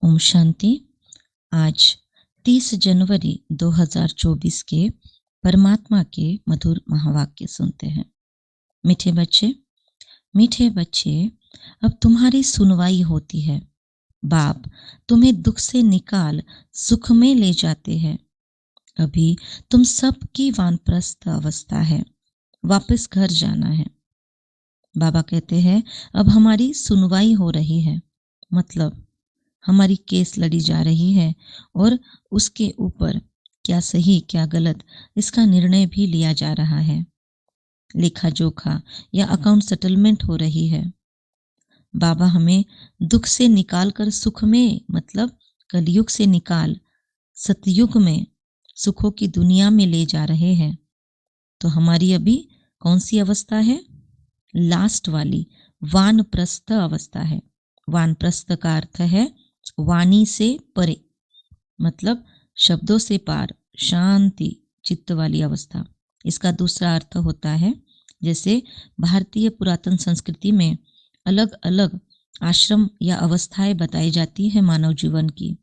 ओम शांति। आज 30 जनवरी 2024 के परमात्मा के मधुर महावाक्य सुनते हैं। मीठे बच्चे, अब तुम्हारी सुनवाई होती है। बाप तुम्हें दुख से निकाल सुख में ले जाते हैं। अभी तुम सबकी वानप्रस्थ अवस्था है, वापस घर जाना है। बाबा कहते हैं अब हमारी सुनवाई हो रही है, मतलब हमारी केस लड़ी जा रही है और उसके ऊपर क्या सही क्या गलत इसका निर्णय भी लिया जा रहा है। लेखा जोखा या अकाउंट सेटलमेंट हो रही है। बाबा हमें दुख से निकाल कर सुख में, मतलब कलयुग से निकाल सतयुग में सुखों की दुनिया में ले जा रहे हैं। तो हमारी अभी कौन सी अवस्था है? लास्ट वाली वानप्रस्थ अवस्था है। वानप्रस्थ का अर्थ है वाणी से परे, मतलब शब्दों से पार, शांति चित्त वाली अवस्था। इसका दूसरा अर्थ होता है, जैसे भारतीय पुरातन संस्कृति में अलग अलग आश्रम या अवस्थाएं बताई जाती है मानव जीवन की।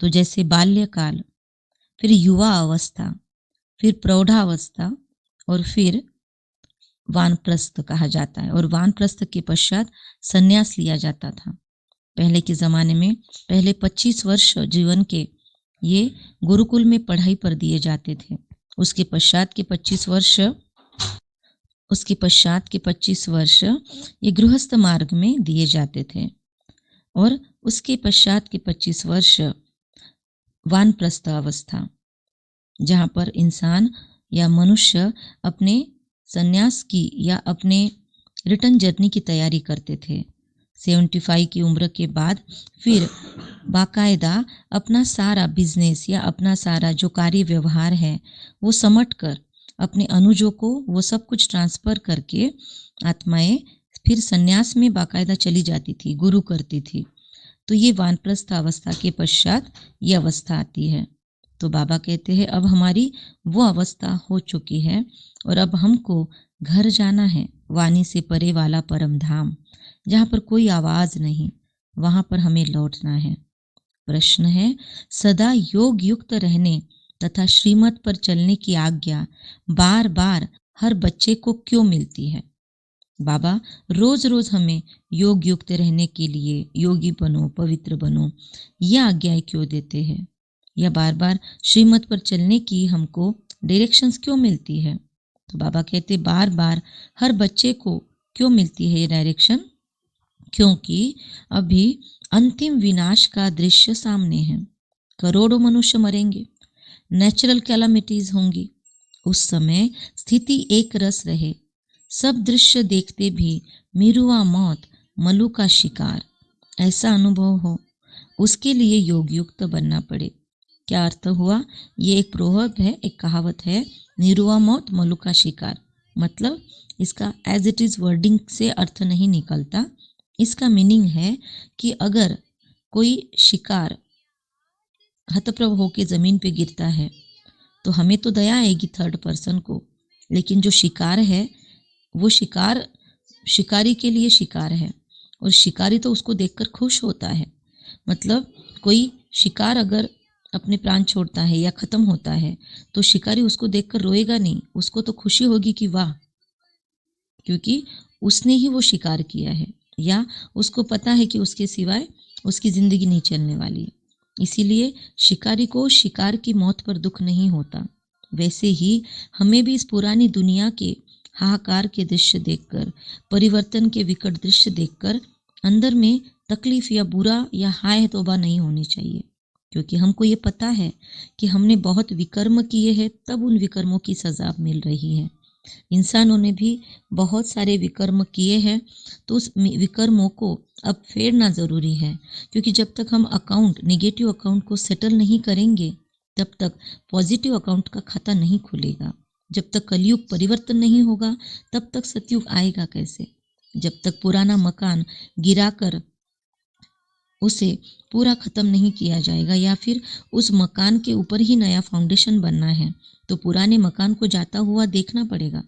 तो जैसे बाल्यकाल, फिर युवा अवस्था, फिर प्रौढ़ावस्था और फिर वानप्रस्थ कहा जाता है। और वानप्रस्थ के पश्चात संन्यास लिया जाता था। पहले के ज़माने में पहले 25 वर्ष जीवन के ये गुरुकुल में पढ़ाई पर दिए जाते थे। उसके पश्चात के 25 वर्ष ये गृहस्थ मार्ग में दिए जाते थे। और उसके पश्चात के 25 वर्ष वानप्रस्थ अवस्था, जहाँ पर इंसान या मनुष्य अपने संन्यास की या अपने रिटर्न जर्नी की तैयारी करते थे। 75 की उम्र के बाद फिर बाकायदा अपना सारा बिजनेस या अपना सारा जो कार्य व्यवहार है वो समट कर अपने अनुजों को वो सब कुछ ट्रांसफ़र करके आत्माएं फिर संन्यास में बाकायदा चली जाती थी, गुरु करती थी। तो ये वानप्रस्थ अवस्था के पश्चात ये अवस्था आती है। तो बाबा कहते हैं अब हमारी वो अवस्था हो चुकी है और अब हमको घर जाना है, वाणी से परे वाला परम धाम, जहाँ पर कोई आवाज़ नहीं, वहाँ पर हमें लौटना है। प्रश्न है, सदा योग युक्त रहने तथा श्रीमत पर चलने की आज्ञा बार बार हर बच्चे को क्यों मिलती है? बाबा रोज रोज हमें योग युक्त रहने के लिए योगी बनो, पवित्र बनो, यह आज्ञाएं क्यों देते हैं? या बार बार श्रीमत पर चलने की हमको डायरेक्शंस क्यों मिलती है? तो बाबा कहते बार बार हर बच्चे को क्यों मिलती है ये डायरेक्शन? क्योंकि अभी अंतिम विनाश का दृश्य सामने है। करोड़ों मनुष्य मरेंगे, नेचुरल कैलामिटीज होंगी। उस समय स्थिति एक रस रहे, सब दृश्य देखते भी मिरुआ मौत, मलू का शिकार, ऐसा अनुभव हो, उसके लिए योग युक्त बनना पड़े। क्या अर्थ हुआ? ये एक प्रोवर्ब है, एक कहावत है, निरुआ मौत मलू का शिकार। मतलब इसका एज इट इज वर्डिंग से अर्थ नहीं निकलता। इसका मीनिंग है कि अगर कोई शिकार हतप्रभ होके ज़मीन पे गिरता है तो हमें तो दया आएगी थर्ड पर्सन को, लेकिन जो शिकार है वो शिकारी के लिए शिकार है और शिकारी तो उसको देखकर खुश होता है। मतलब कोई शिकार अगर अपने प्राण छोड़ता है या ख़त्म होता है तो शिकारी उसको देखकर रोएगा नहीं, उसको तो खुशी होगी कि वाह, क्योंकि उसने ही वो शिकार किया है या उसको पता है कि उसके सिवाय उसकी ज़िंदगी नहीं चलने वाली। इसीलिए शिकारी को शिकार की मौत पर दुख नहीं होता। वैसे ही हमें भी इस पुरानी दुनिया के हाहाकार के दृश्य देखकर, परिवर्तन के विकट दृश्य देखकर अंदर में तकलीफ या बुरा या हाय तौबा नहीं होनी चाहिए, क्योंकि हमको ये पता है कि हमने बहुत विकर्म किए हैं, तब उन विकर्मों की सज़ा मिल रही है। इंसानों ने भी बहुत सारे विकर्म किए हैं, तो उस विकर्मों को अब फेरना ज़रूरी है, क्योंकि जब तक हम नेगेटिव अकाउंट को सेटल नहीं करेंगे तब तक पॉजिटिव अकाउंट का खाता नहीं खुलेगा। जब तक कलयुग परिवर्तन नहीं होगा तब तक सतयुग आएगा कैसे? जब तक पुराना मकान गिराकर उसे पूरा ख़त्म नहीं किया जाएगा या फिर उस मकान के ऊपर ही नया फाउंडेशन बनना है तो पुराने मकान को जाता हुआ देखना पड़ेगा।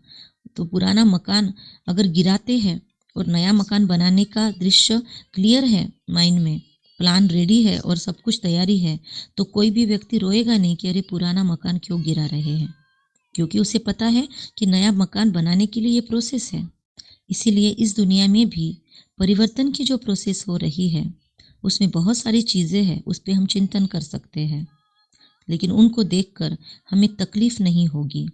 तो पुराना मकान अगर गिराते हैं और नया मकान बनाने का दृश्य क्लियर है माइंड में, प्लान रेडी है और सब कुछ तैयारी है, तो कोई भी व्यक्ति रोएगा नहीं कि अरे पुराना मकान क्यों गिरा रहे हैं, क्योंकि उसे पता है कि नया मकान बनाने के लिए ये प्रोसेस है। इसीलिए इस दुनिया में भी परिवर्तन की जो प्रोसेस हो रही है उसमें बहुत सारी चीज़ें हैं, उस पर हम चिंतन कर सकते हैं, लेकिन उनको देखकर हमें तकलीफ नहीं होगी।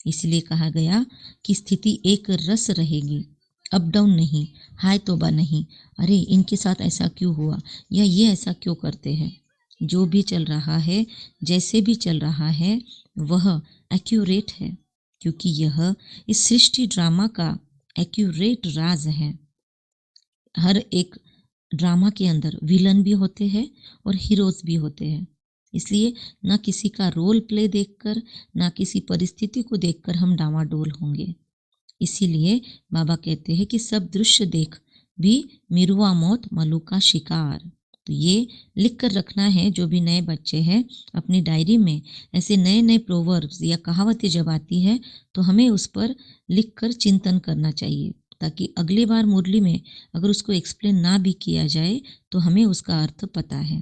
इसलिए कहा गया कि स्थिति एक रस रहेगी, अप डाउन नहीं, हाय तौबा नहीं, अरे इनके साथ ऐसा क्यों हुआ या ये ऐसा क्यों करते हैं। जो भी चल रहा है, जैसे भी चल रहा है, वह एक्यूरेट है, क्योंकि यह इस सृष्टि ड्रामा का एक्यूरेट राज है। हर एक ड्रामा के अंदर विलन भी होते हैं और हीरोज भी होते हैं। इसलिए ना किसी का रोल प्ले देखकर, ना किसी परिस्थिति को देखकर हम डामाडोल होंगे। इसीलिए बाबा कहते हैं कि सब दृश्य देख भी मिरुआ मौत मलू का शिकार। तो ये लिख कर रखना है, जो भी नए बच्चे हैं अपनी डायरी में ऐसे नए नए प्रोवर्ब्स या कहावतें जब आती है तो हमें उस पर लिख कर चिंतन करना चाहिए, ताकि अगली बार मुरली में अगर उसको एक्सप्लेन ना भी किया जाए तो हमें उसका अर्थ पता है।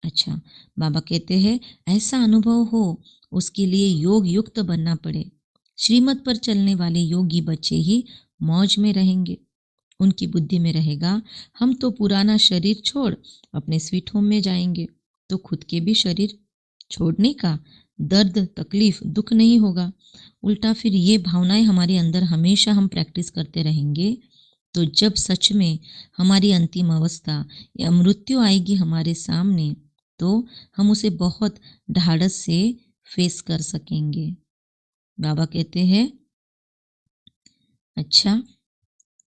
अच्छा, बाबा कहते हैं ऐसा अनुभव हो उसके लिए योग युक्त बनना पड़े। श्रीमत पर चलने वाले योगी बच्चे ही मौज में रहेंगे। उनकी बुद्धि में रहेगा हम तो पुराना शरीर छोड़ अपने स्वीट होम में जाएंगे, तो खुद के भी शरीर छोड़ने का दर्द तकलीफ दुख नहीं होगा। उल्टा फिर ये भावनाएं हमारे अंदर हमेशा हम प्रैक्टिस करते रहेंगे, तो जब सच में हमारी अंतिम अवस्था या मृत्यु आएगी हमारे सामने, तो हम उसे बहुत ढाढ़स से फेस कर सकेंगे। बाबा कहते हैं अच्छा,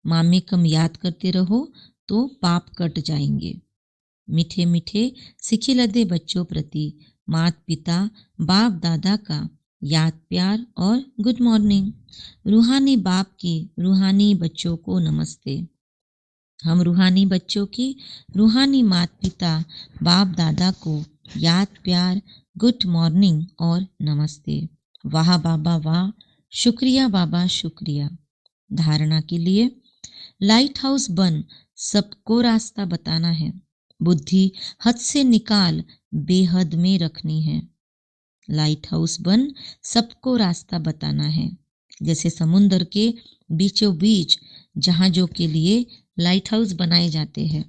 मामेकम याद करते रहो तो पाप कट जाएंगे। मीठे मीठे सिखिलदे बच्चों प्रति माता पिता बाप दादा का याद प्यार और गुड मॉर्निंग। रूहानी बाप की रूहानी बच्चों को नमस्ते। हम रूहानी बच्चों की रूहानी माता पिता बाप दादा को याद प्यार गुड मॉर्निंग और नमस्ते। वाह बाबा वाह, शुक्रिया बाबा शुक्रिया। धारणा के लिए लाइट हाउस बन सबको रास्ता बताना है, बुद्धि हद से निकाल बेहद में रखनी है। लाइट हाउस बन सबको रास्ता बताना है, जैसे समुंदर के बीचों बीच जहाजों के लिए लाइट हाउस बनाए जाते हैं।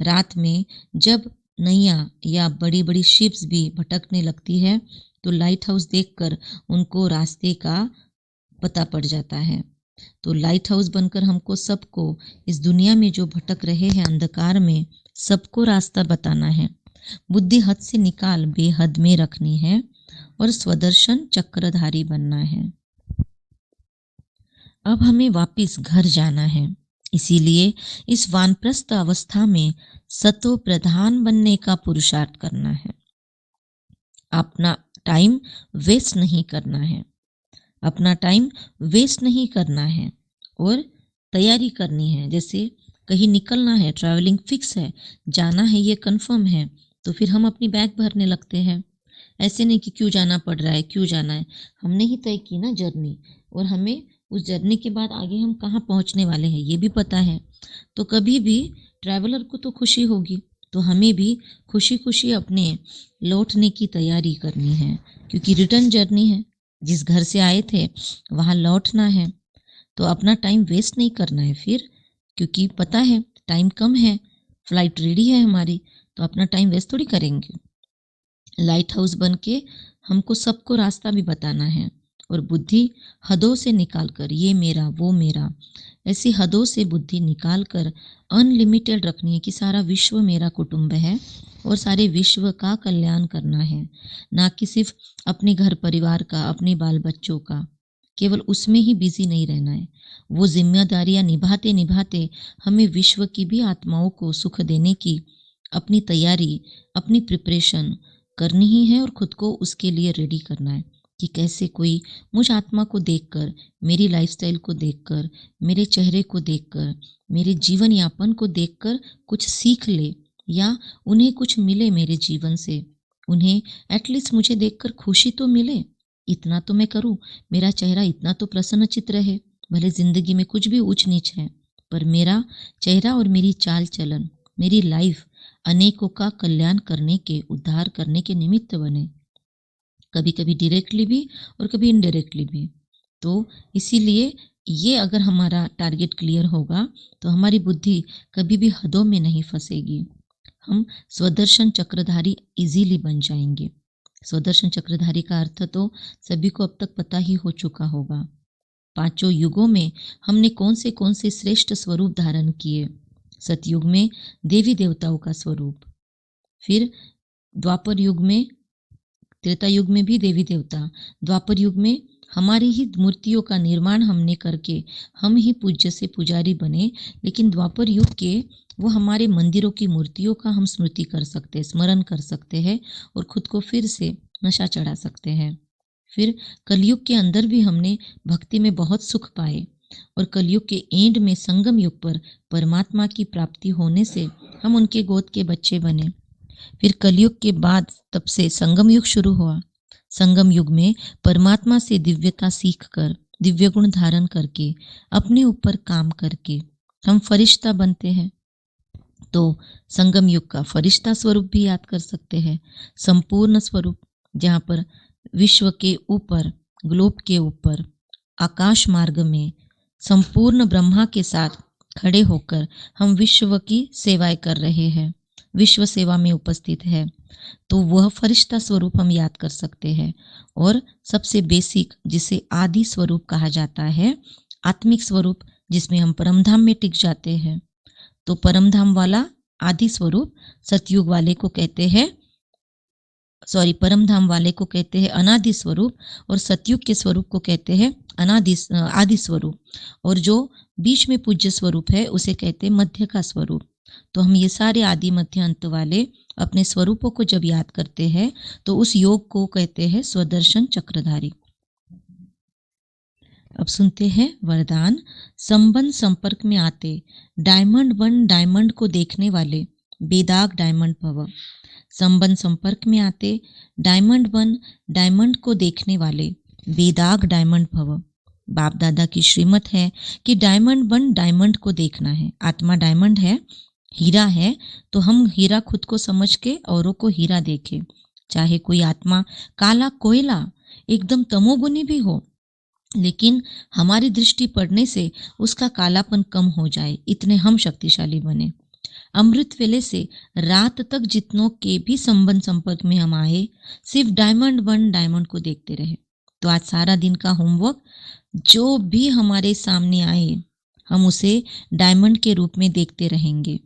रात में जब नैया या बड़ी बड़ी शिप्स भी भटकने लगती है तो लाइट हाउस देखकर उनको रास्ते का पता पड़ जाता है। तो लाइट हाउस बनकर हमको सबको इस दुनिया में जो भटक रहे हैं अंधकार में, सबको रास्ता बताना है। बुद्धि हद से निकाल बेहद में रखनी है और स्वदर्शन चक्रधारी बनना है। अब हमें वापस घर जाना है, इसीलिए इस वानप्रस्थ अवस्था में सतो प्रधान बनने का पुरुषार्थ करना है। अपना टाइम वेस्ट नहीं करना है, अपना टाइम वेस्ट नहीं करना है और तैयारी करनी है। जैसे कहीं निकलना है, ट्रैवलिंग फिक्स है, जाना है, ये कंफर्म है, तो फिर हम अपनी बैग भरने लगते हैं। ऐसे नहीं कि क्यों जाना पड़ रहा है, क्यों जाना है, हमने ही तय की ना जर्नी, और हमें उस जर्नी के बाद आगे हम कहाँ पहुँचने वाले हैं ये भी पता है। तो कभी भी ट्रैवलर को तो खुशी होगी, तो हमें भी खुशी खुशी अपने लौटने की तैयारी करनी है, क्योंकि रिटर्न जर्नी है, जिस घर से आए थे वहाँ लौटना है। तो अपना टाइम वेस्ट नहीं करना है फिर, क्योंकि पता है टाइम कम है, फ्लाइट रेडी है हमारी, तो अपना टाइम वेस्ट थोड़ी करेंगे। लाइट हाउस बन के हमको सबको रास्ता भी बताना है, और बुद्धि हदों से निकाल कर ये मेरा वो मेरा, ऐसी हदों से बुद्धि निकाल कर अनलिमिटेड रखनी है कि सारा विश्व मेरा कुटुंब है और सारे विश्व का कल्याण करना है, ना कि सिर्फ अपने घर परिवार का, अपने बाल बच्चों का, केवल उसमें ही बिजी नहीं रहना है। वो जिम्मेदारियां निभाते निभाते हमें विश्व की भी आत्माओं को सुख देने की अपनी तैयारी, अपनी प्रिपरेशन करनी ही है, और खुद को उसके लिए रेडी करना है कि कैसे कोई मुझ आत्मा को देखकर, मेरी लाइफस्टाइल को देखकर, मेरे चेहरे को देखकर, मेरे जीवन यापन को देखकर कुछ सीख ले, या उन्हें कुछ मिले मेरे जीवन से, उन्हें एटलीस्ट मुझे देखकर खुशी तो मिले। इतना तो मैं करूं, मेरा चेहरा इतना तो प्रसन्नचित रहे, भले जिंदगी में कुछ भी ऊंच नीच है, पर मेरा चेहरा और मेरी चाल चलन, मेरी लाइफ अनेकों का कल्याण करने के, उद्धार करने के निमित्त बने, कभी कभी डायरेक्टली भी और कभी इनडायरेक्टली भी। तो इसीलिए ये अगर हमारा टारगेट क्लियर होगा तो हमारी बुद्धि कभी भी हदों में नहीं फंसेगी, हम स्वदर्शन चक्रधारी इजीली बन जाएंगे। स्वदर्शन चक्रधारी का अर्थ तो सभी को अब तक पता ही हो चुका होगा। पांचों युगों में हमने कौन से श्रेष्ठ स्वरूप धारण किए। सतयुग में देवी देवताओं का स्वरूप, फिर द्वापर युग में, त्रेता युग में भी देवी देवता, द्वापर युग में हमारी ही मूर्तियों का निर्माण हमने करके हम ही पूज्य से पुजारी बने। लेकिन द्वापर युग के वो हमारे मंदिरों की मूर्तियों का हम स्मृति कर सकते हैं, स्मरण कर सकते हैं और खुद को फिर से नशा चढ़ा सकते हैं। फिर कलयुग के अंदर भी हमने भक्ति में बहुत सुख पाए और कलयुग के एंड में संगम युग पर परमात्मा की प्राप्ति होने से हम उनके गोद के बच्चे बने। फिर कलयुग के बाद तब से संगम युग शुरू हुआ। संगम युग में परमात्मा से दिव्यता सीख कर, दिव्य गुण धारण करके, अपने ऊपर काम करके हम फरिश्ता बनते हैं। तो संगम युग का फरिश्ता स्वरूप भी याद कर सकते हैं, संपूर्ण स्वरूप, जहाँ पर विश्व के ऊपर, ग्लोब के ऊपर, आकाश मार्ग में संपूर्ण ब्रह्मा के साथ खड़े होकर हम विश्व की सेवाएं कर रहे हैं, विश्व सेवा में उपस्थित है। तो वह फरिश्ता स्वरूप हम याद कर सकते हैं। और सबसे बेसिक, जिसे आदि स्वरूप कहा जाता है, आत्मिक स्वरूप, जिसमें हम परमधाम में टिक जाते हैं। तो परमधाम वाला आदि स्वरूप सतयुग वाले को कहते हैं, परमधाम वाले को कहते हैं अनादि स्वरूप, और सतयुग के स्वरूप को कहते हैं आदि स्वरूप, और जो बीच में पूज्य स्वरूप है उसे कहते हैं मध्य का स्वरूप। तो हम ये सारे आदि मध्य अंत वाले अपने स्वरूपों को जब याद करते हैं तो उस योग को कहते हैं स्वदर्शन चक्रधारी। अब सुनते हैं वरदान। संबंध संपर्क में आते डायमंड बन डायमंड को देखने वाले बेदाग डायमंड भव। संबंध संपर्क में आते डायमंड बन डायमंड को देखने वाले बेदाग डायमंड भव। बाप दादा की श्रीमत है कि डायमंड बन डायमंड को देखना है। आत्मा डायमंड है, हीरा है, तो हम हीरा खुद को समझ के औरों को हीरा देखें। चाहे कोई आत्मा काला कोयला एकदम तमोगुनी भी हो, लेकिन हमारी दृष्टि पड़ने से उसका कालापन कम हो जाए, इतने हम शक्तिशाली बने। अमृत वेले से रात तक जितनों के भी संबंध संपर्क में हम आए, सिर्फ डायमंड बन डायमंड को देखते रहे। तो आज सारा दिन का होमवर्क, जो भी हमारे सामने आए हम उसे डायमंड के रूप में देखते रहेंगे।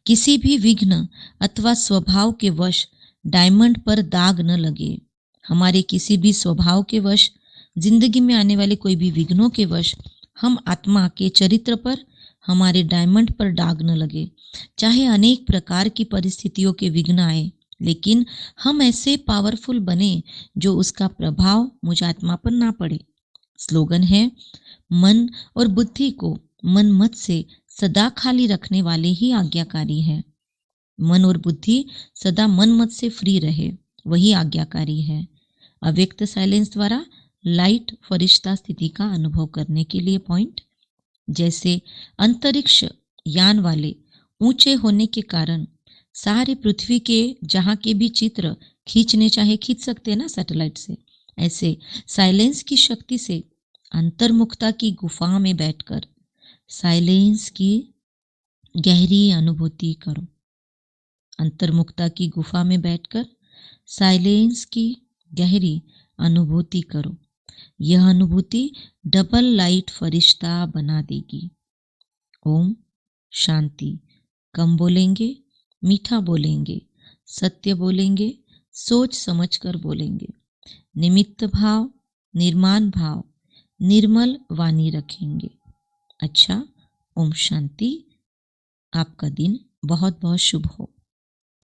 किसी भी विघ्न अथवा स्वभाव के वश डायमंड पर दाग न लगे। हमारे किसी भी स्वभाव के वश, जिंदगी में आने वाले कोई भी विघ्नों के वश हम आत्मा के चरित्र पर, हमारे डायमंड पर दाग न लगे। चाहे अनेक प्रकार की परिस्थितियों के विघ्न आए, लेकिन हम ऐसे पावरफुल बने जो उसका प्रभाव मुझ आत्मा पर ना पड़े। स्लोगन है, मन और बुद्धि को मन मत से सदा खाली रखने वाले ही आज्ञाकारी है। मन और बुद्धि सदा मन मत से फ्री रहे, वही आज्ञाकारी है। अव्यक्त साइलेंस द्वारा लाइट फरिश्ता स्थिति का अनुभव करने के लिए पॉइंट, जैसे अंतरिक्ष यान वाले ऊंचे होने के कारण सारे पृथ्वी के जहाँ के भी चित्र खींचने चाहे खींच सकते हैं ना सैटेलाइट से, ऐसे साइलेंस की शक्ति से अंतर्मुखता की गुफा में बैठकर साइलेंस की गहरी अनुभूति करो। अंतर्मुखता की गुफा में बैठकर साइलेंस की गहरी अनुभूति करो। यह अनुभूति डबल लाइट फरिश्ता बना देगी। ओम शांति। कम बोलेंगे, मीठा बोलेंगे, सत्य बोलेंगे, सोच समझकर बोलेंगे, निमित्त भाव, निर्माण भाव, निर्मल वाणी रखेंगे। अच्छा, ओम शांति। आपका दिन बहुत बहुत शुभ हो।